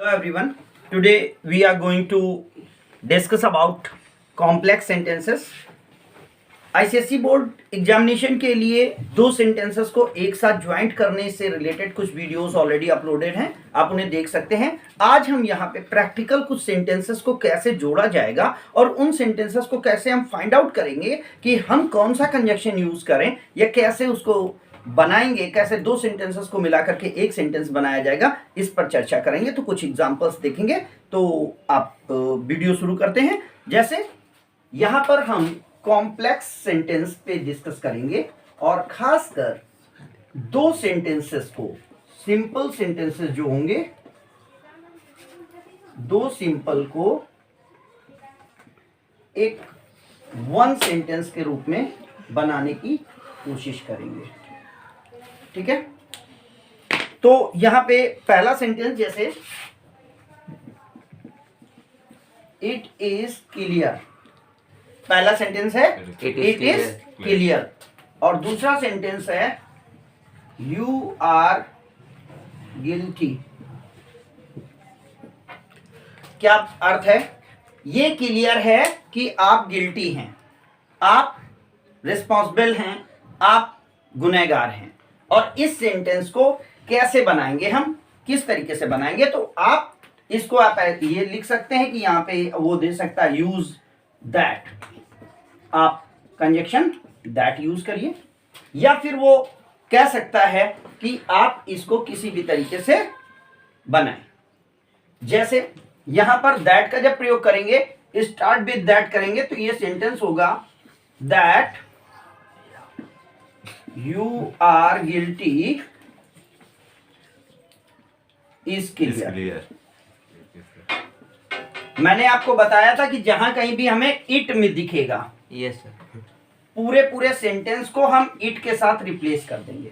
Hello everyone. Today we are going to discuss about complex sentences. ICSE board examination के लिए दो sentences को एक साथ ज्वाइंट करने से रिलेटेड कुछ वीडियोस ऑलरेडी अपलोडेड हैं, आप उन्हें देख सकते हैं। आज हम यहाँ पे प्रैक्टिकल कुछ सेंटेंसेस को कैसे जोड़ा जाएगा और उन सेंटेंसेस को कैसे हम फाइंड आउट करेंगे कि हम कौन सा कंजक्शन यूज करें या कैसे उसको बनाएंगे, कैसे दो सेंटेंसेस को मिला करके एक सेंटेंस बनाया जाएगा, इस पर चर्चा करेंगे। तो कुछ एग्जांपल्स देखेंगे। तो आप वीडियो शुरू करते हैं। जैसे यहाँ पर हम कॉम्प्लेक्स सेंटेंस पे डिस्कस करेंगे और खासकर दो सेंटेंसेस को, सिंपल सेंटेंसेस जो होंगे, दो सिंपल को एक वन सेंटेंस के रूप में बनाने की कोशिश करेंगे। ठीक है, तो यहां पे पहला सेंटेंस जैसे इट इज क्लियर, पहला सेंटेंस है इट इज क्लियर और दूसरा सेंटेंस है यू आर गिल्टी। क्या अर्थ है? ये क्लियर है कि आप गिल्टी हैं, आप रिस्पॉन्सिबल हैं, आप गुनहगार हैं। और इस सेंटेंस को कैसे बनाएंगे, हम किस तरीके से बनाएंगे? तो आप इसको आप ये लिख सकते हैं कि यहाँ पे वो दे सकता है यूज दैट, आप कंजक्शन दैट यूज करिए, या फिर वो कह सकता है कि आप इसको किसी भी तरीके से बनाएं। जैसे यहां पर दैट का जब प्रयोग करेंगे, स्टार्ट विद दैट करेंगे, तो ये सेंटेंस होगा that you are guilty is clear. मैंने आपको बताया था कि जहां कहीं भी हमें इट में दिखेगा, यस सर, पूरे सेंटेंस को हम इट के साथ रिप्लेस कर देंगे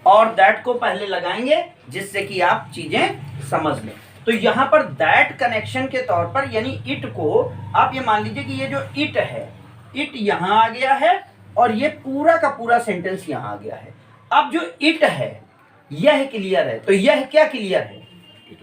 और दैट को पहले लगाएंगे, जिससे कि आप चीजें समझ लें। तो यहां पर दैट कनेक्शन के तौर पर, यानी इट को आप ये मान लीजिए कि ये जो इट है, इट यहां आ गया है और ये पूरा का पूरा सेंटेंस यहां आ गया है। अब जो इट है यह क्लियर है, तो यह क्या क्लियर है?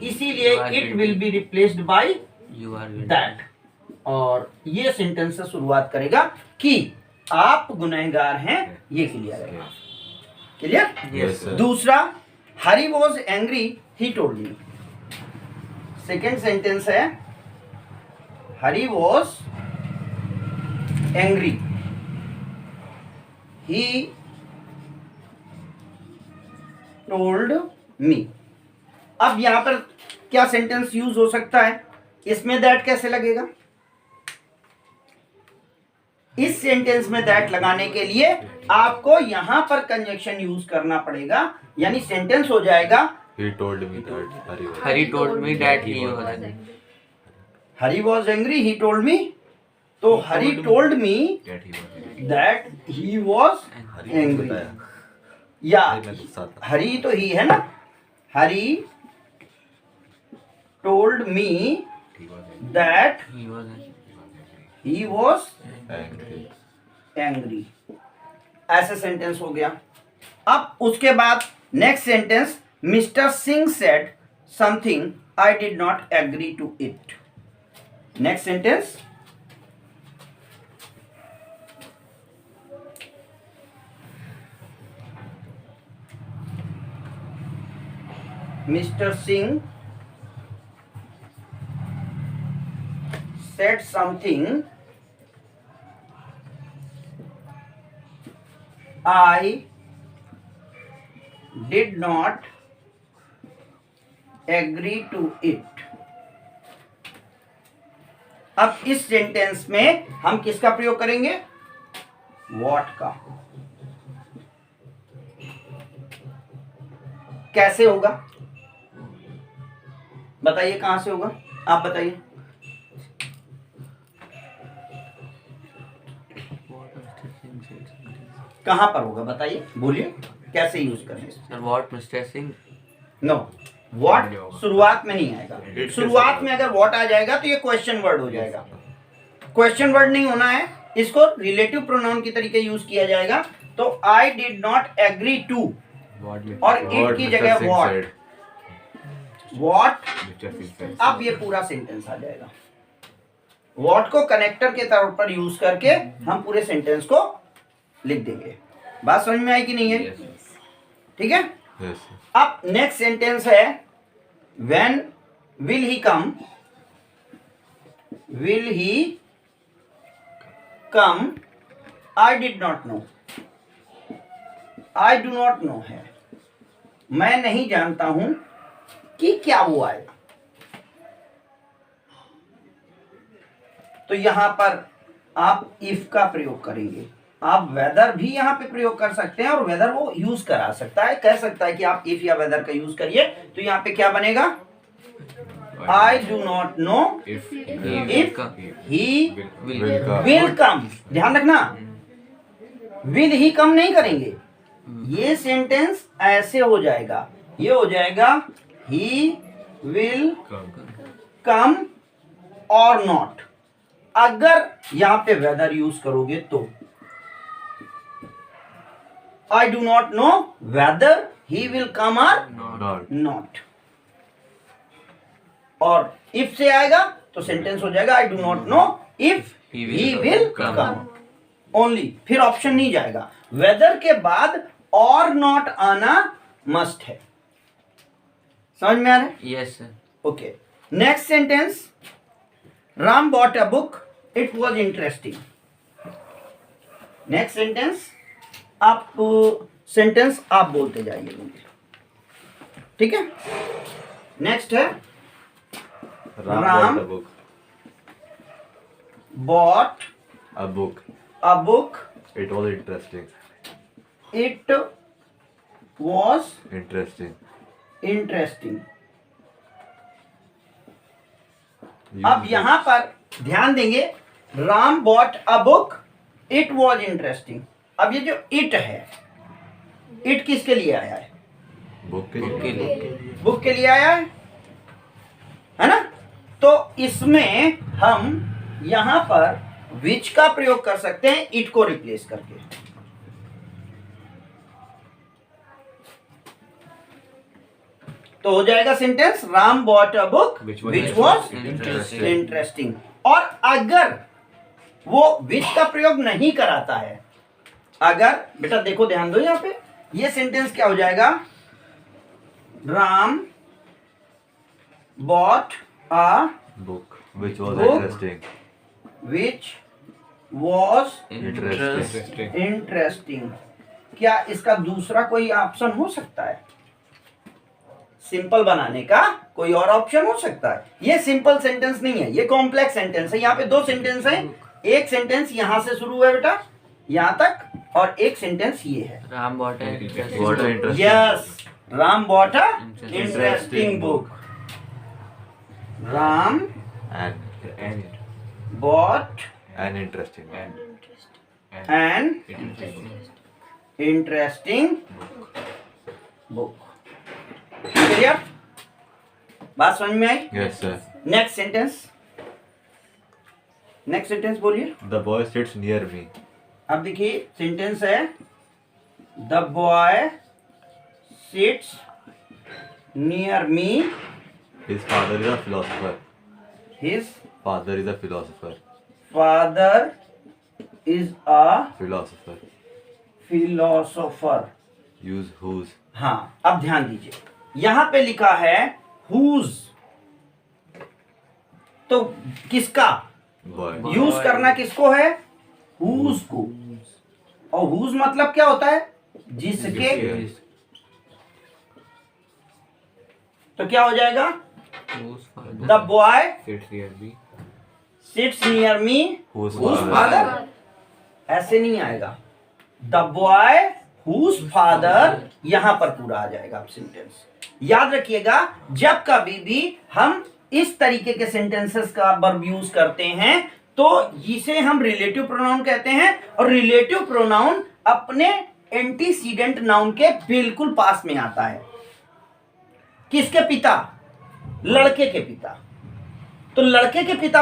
इसीलिए it will be replaced by that, और ये सेंटेंस से शुरुआत करेगा कि आप गुनहगार हैं, ये क्लियर है। क्लियर? Yes sir. दूसरा, Hari was angry he told me. Second sentence है Hari was angry he told me. अब यहां पर क्या सेंटेंस यूज हो सकता है? इसमें दैट कैसे लगेगा? इस सेंटेंस में दैट लगाने के लिए आपको यहां पर कंजक्शन यूज करना पड़ेगा, यानी सेंटेंस हो जाएगा He told me that he was Hari was angry he told me. तो Hari told me that he was angry, या हरी तो ही है ना, Hari told me that he was angry. ऐसे सेंटेंस हो गया। अब उसके बाद next sentence, mister Singh said something I did not agree to it. Next sentence, mister Singh said something I did not agree to it। अब इस सेंटेंस में हम किसका प्रयोग करेंगे? व्हाट का। कैसे होगा बताइए, कहां से होगा आप बताइए। कहां पर होगा बताइए, बोलिए कैसे यूज करें sir. What mister Singh? No, what शुरुआत में नहीं आएगा। शुरुआत में अगर व्हाट आ जाएगा तो ये क्वेश्चन वर्ड हो जाएगा। क्वेश्चन वर्ड नहीं होना है, इसको रिलेटिव प्रोनाउन की तरीके यूज किया जाएगा। तो I did not agree to और इट की जगह व्हाट। व्हाट, अब ये पूरा सेंटेंस आ जाएगा। व्हाट को कनेक्टर के तौर पर यूज करके हम पूरे सेंटेंस को लिख देंगे। बात समझ में आई कि नहीं है? ठीक है। अब नेक्स्ट सेंटेंस है when will he come, will he come, I did not know, I do not know है, मैं नहीं जानता हूं कि क्या वो आएगा। तो यहां पर आप इफ का प्रयोग करेंगे। आप वेदर भी यहां पे प्रयोग कर सकते हैं और वेदर वो यूज करा सकता है, कह सकता है कि आप इफ या वेदर का यूज करिए। तो यहां पे क्या बनेगा? I do not know if he will come. ध्यान रखना, विल ही कम नहीं करेंगे। ये सेंटेंस ऐसे हो जाएगा, ये हो जाएगा ही विल कम और नॉट। अगर यहां पे वेदर यूज करोगे तो I do not know whether he will come और नॉट। और इफ से आएगा तो सेंटेंस हो जाएगा I do not know if he will come only. फिर ऑप्शन नहीं जाएगा। वेदर के बाद और नॉट आना मस्ट है। समझ में आ रहा है? Yes sir. Okay, next sentence, Ram bought a book, it was interesting. Next sentence, आप सेंटेंस आप बोलते जाइए मुझे, ठीक है। नेक्स्ट है Ram bought a book. a book, It was interesting. it was Interesting. interesting। Use अब it. यहां पर ध्यान देंगे, Ram bought a book, it was interesting. अब ये जो इट है, इट किसके लिए आया है? Book के के लिए. लिए बुक के लिए आया है ना? तो इसमें हम यहां पर विच का प्रयोग कर सकते हैं इट को रिप्लेस करके। तो हो जाएगा sentence Ram bought a book Which was which was interesting। Interesting. और अगर वो विच का प्रयोग नहीं कराता है, अगर बेटा देखो ध्यान दो यहां पे, ये सेंटेंस क्या हो जाएगा? Ram bought a Book. Which was Book. interesting. Which was Interesting. Interesting. क्या इसका दूसरा कोई ऑप्शन हो सकता है? सिंपल बनाने का कोई और ऑप्शन हो सकता है? ये सिंपल सेंटेंस नहीं है, ये कॉम्प्लेक्स सेंटेंस है। यहाँ पे दो सेंटेंस है, एक सेंटेंस यहां से शुरू हुआ है बेटा यहां तक, और एक सेंटेंस ये है। Ram bought What an interesting. Yes, Ram bought a Interesting interesting book. Ram And bought an interesting. An interesting book. Clear? बात समझ में आई? Yes, sir. Next sentence, next sentence बोलिए। The boy sits near me. अब देखिए सेंटेंस है the boy sits near me, His father is a philosopher. His Father is a philosopher. Father is a Philosopher. Philosopher. Use whose. हाँ, अब ध्यान दीजिए, यहां पे लिखा है हुज, तो किसका Boy. यूज करना किसको है? हुज को। और हुज मतलब क्या होता है? जिसके। तो क्या हो जाएगा? The boy sits near me Whose whose father. Father. ऐसे नहीं आएगा, द बॉय हुज फादर, यहां पर पूरा आ जाएगा सेंटेंस। याद रखिएगा, जब कभी भी हम इस तरीके के सेंटेंसेस का वर्ब यूज करते हैं तो इसे हम रिलेटिव प्रोनाउन कहते हैं। और रिलेटिव प्रोनाउन अपने एंटीसीडेंट नाउन के बिल्कुल पास में आता है। किसके पिता? लड़के के पिता। तो लड़के के पिता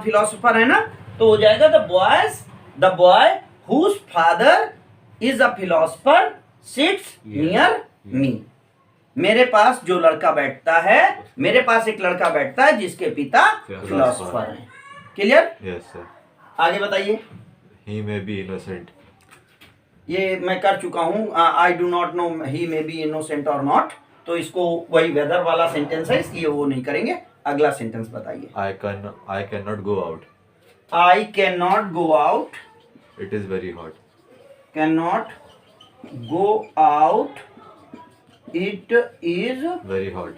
फिलोसोफर है ना, तो हो जाएगा the boy whose father is a philosopher sits near me. मेरे पास जो लड़का बैठता है, मेरे पास एक लड़का बैठता है जिसके पिता फिलोसोफर हैं। क्लियर? Yes, sir. आगे बताइए। He may be innocent. ये मैं कर चुका हूँ। I do not know he may be innocent और नॉट, तो इसको वही वेदर वाला सेंटेंस है इसलिए वो नहीं करेंगे। अगला सेंटेंस बताइए। I cannot go out. I can not go out, It is very hot. Can not go out, it is Very hot.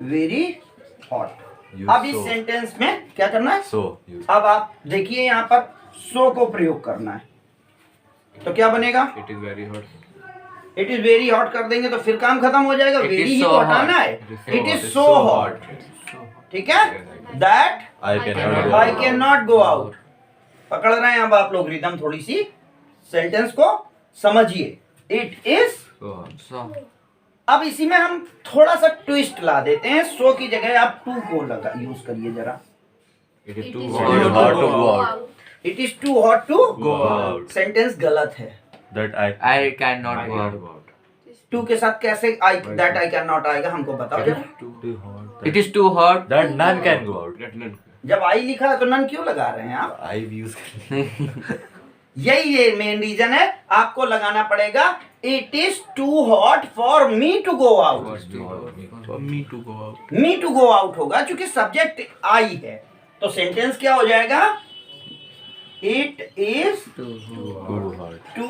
Very hot. Use अब इस so. सेंटेंस में क्या करना है? So. Use. अब आप देखिए यहाँ पर सो को प्रयोग करना है, तो क्या बनेगा? It is very hot. It is very hot कर देंगे तो फिर काम खत्म हो जाएगा। It is very he so को हटाना hot. है। It is It is so so hot, hot. ठीक है? That I cannot go I out. Can not go out. पकड़ रहे हैं अब आप लोग रिदम, थोड़ी सी सेंटेंस को समझिए। It is, So hot. So. अब इसी में हम थोड़ा सा ट्विस्ट ला देते हैं। सो की जगह आप टू को लगा यूज करिए जरा। It is It too is It is hot. hot to go out. It is too hot to Go out. Sentence गलत है। That I cannot go out. Too के साथ कैसे आई दैट आई कैन नॉट आएगा, हमको बताओ जरा। too hot. It is too hot. That none can go out. जब आई लिखा है तो नन क्यों लगा रहे हैं आप? I use. यही ये मेन रीजन है, आपको लगाना पड़ेगा it is too hot for me to go out. For me to go out. Me to go out होगा क्योंकि सब्जेक्ट आई है, तो सेंटेंस क्या हो जाएगा? It is Too hot. Too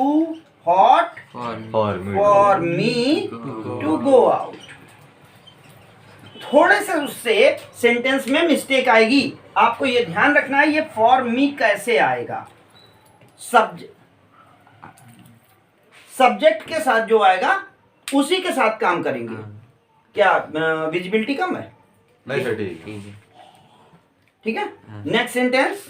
hot For For me. For me to go out. थोड़े से उससे सेंटेंस में मिस्टेक आएगी, आपको ये ध्यान रखना है। ये फॉर मी कैसे आएगा? सब्जेक्ट के साथ जो आएगा उसी के साथ काम करेंगे। क्या विजिबिलिटी कम है? नहीं सर ठीक है. ठीक है. ठीक है। नेक्स्ट सेंटेंस,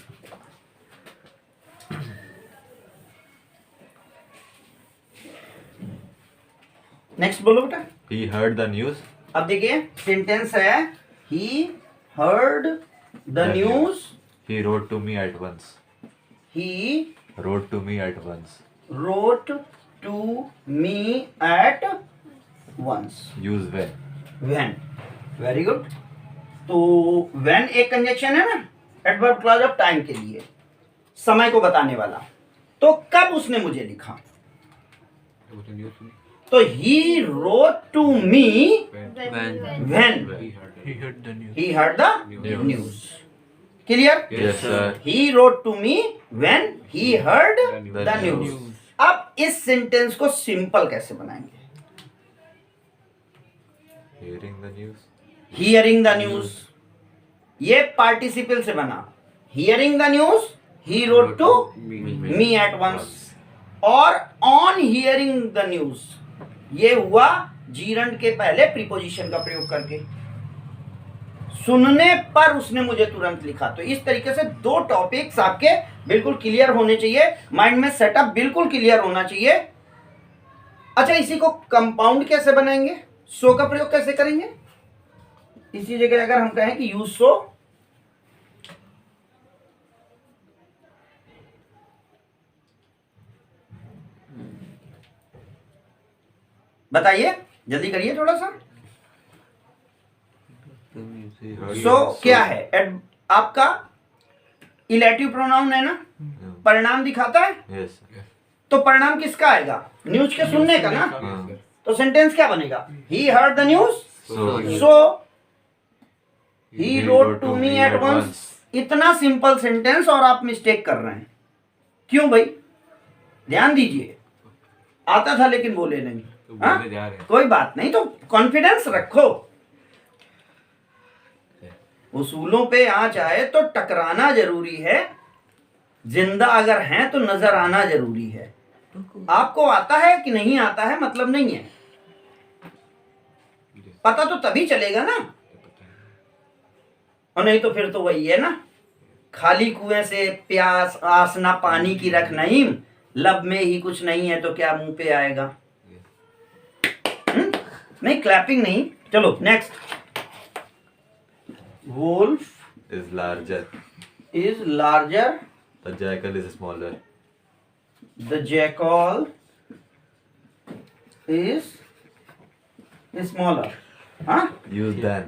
नेक्स्ट बोलो बेटा। He heard the news. अब देखिए सेंटेंस है ही heard the news, He wrote to me at once. He Wrote to me at once. wrote to me at once. Use when. when, very good. तो when एक conjunction है ना adverb clause of time के लिए, समय को बताने वाला। तो कब उसने मुझे लिखा? तो he wrote to me when he heard the news. Clear? Yes sir. He wrote to me when he heard the news. अब इस सेंटेंस को सिंपल कैसे बनाएंगे? Hearing the news. Hearing the news, ये पार्टिसिपल से बना। Hearing the news he wrote to me at once, और on hearing the news ये हुआ जीरंड के पहले प्रीपोजिशन का प्रयोग करके। सुनने पर उसने मुझे तुरंत लिखा। तो इस तरीके से दो टॉपिक्स आपके बिल्कुल क्लियर होने चाहिए, माइंड में सेटअप बिल्कुल क्लियर होना चाहिए। अच्छा, इसी को कंपाउंड कैसे बनाएंगे? सो का प्रयोग कैसे करेंगे? इसी जगह अगर हम कहें कि यूज सो, बताइए, जल्दी करिए थोड़ा सा। He heard सो the- क्या है? आपका इलेटिव प्रोनाउन है ना, परिणाम दिखाता है। Yes sir. तो परिणाम किसका आएगा? न्यूज के सुनने का ना। हाँ. तो सेंटेंस क्या बनेगा? He heard the news, So. So he wrote to me at once. इतना सिंपल सेंटेंस और आप मिस्टेक कर रहे हैं। क्यों भाई? ध्यान दीजिए। आता था लेकिन बोले नहीं। हाँ? कोई बात नहीं, तो कॉन्फिडेंस रखो। उसूलों पे आंच आए तो टकराना जरूरी है, जिंदा अगर हैं तो नजर आना जरूरी है। आपको आता है कि नहीं आता है मतलब नहीं है, पता तो तभी चलेगा ना, और नहीं तो फिर तो वही है ना, खाली कुएं से प्यास आसना पानी की रख नहीं, लब में ही कुछ नहीं है तो क्या मुंह पे आएगा? नहीं, क्लैपिंग नहीं। चलो next. Wolf Is larger. is larger, The jackal is smaller. the jackal is smaller. हाँ, Use than.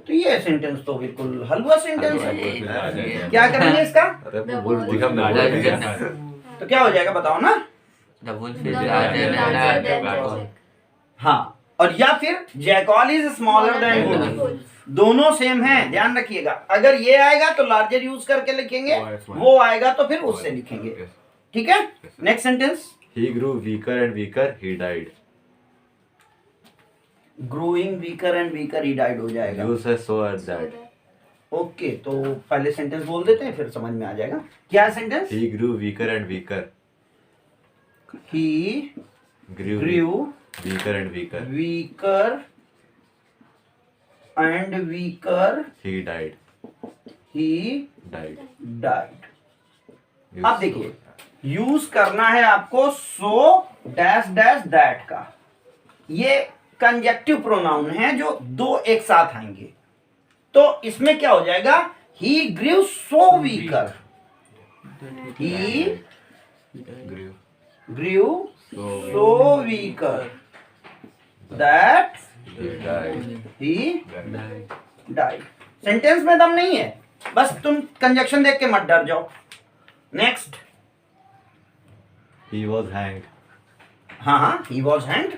तो ये सेंटेंस तो बिल्कुल हलवा सेंटेंस है। Yes. क्या करेंगे इसका? अरे वो बोल दिखा मैं बोल Larger दिया। than. तो क्या हो जाएगा बताओ ना? The wolf is The wolf larger is than larger than the Jack. dog. हाँ, और या फिर jackal is smaller than Smaller wolf. than wolf. दोनों सेम हैं, ध्यान रखिएगा। अगर ये आएगा तो लार्जर यूज करके लिखेंगे, वो आएगा तो फिर उससे लिखेंगे। ठीक है, next sentence. He grew weaker and weaker. He died. Growing weaker and weaker he died हो जाएगा। Use as so as So that. that. Okay, तो पहले सेंटेंस बोल देते हैं फिर समझ में आ जाएगा। क्या है sentence? He grew weaker and weaker. He Grew grew weaker and weaker. Weaker and weaker He died. He Died. Died. Use अब so देखिए, as that. यूज करना है आपको सो डैश डैश दैट का। ये कंजक्टिव प्रोनाउन है जो दो एक साथ आएंगे। तो इसमें क्या हो जाएगा? He grew so weaker, he Grew. Grew so weaker that He died. He died. Sentence में दम नहीं है, बस तुम कंजक्शन देख के मत डर जाओ। नेक्स्ट। He was hanged. हाँ, ही वॉज हैंग्ड।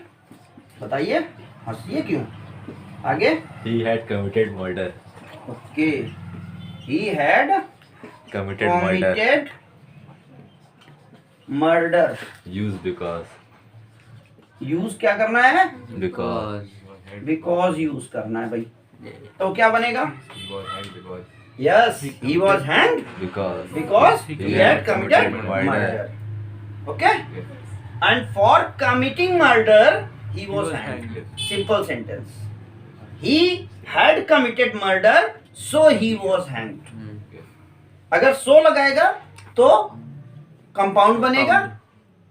बताइए, हंसिए क्यों? आगे। He had committed murder. Okay, he had Committed murder. Committed murder. Use because. Use क्या करना है? Because. बिकॉज यूज करना है भाई। तो क्या बनेगा? He was hanged because. Yes, he was hanged Because. because he had committed murder. Okay? And for committing murder, he was hanged. Simple sentence. He had committed murder, so he was hanged. अगर so लगाएगा तो compound बनेगा,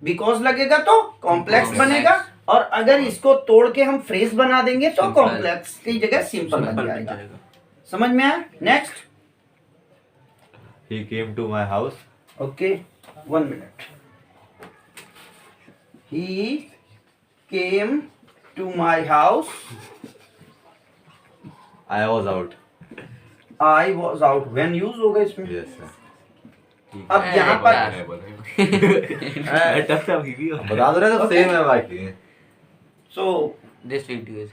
because लगेगा तो complex बनेगा, और अगर इसको तोड़ के हम फ्रेज बना देंगे तो Simple. कॉम्प्लेक्स की जगह सिंपल बन जाएगा। समझ में आया? Next. He came to my house. Okay, 1 minute. He came to my house. I was out. I was out. When use होगा इसमें? Yes, sir. अब यहाँ पर बता दो रहे सब सेम है बाकी। so This video is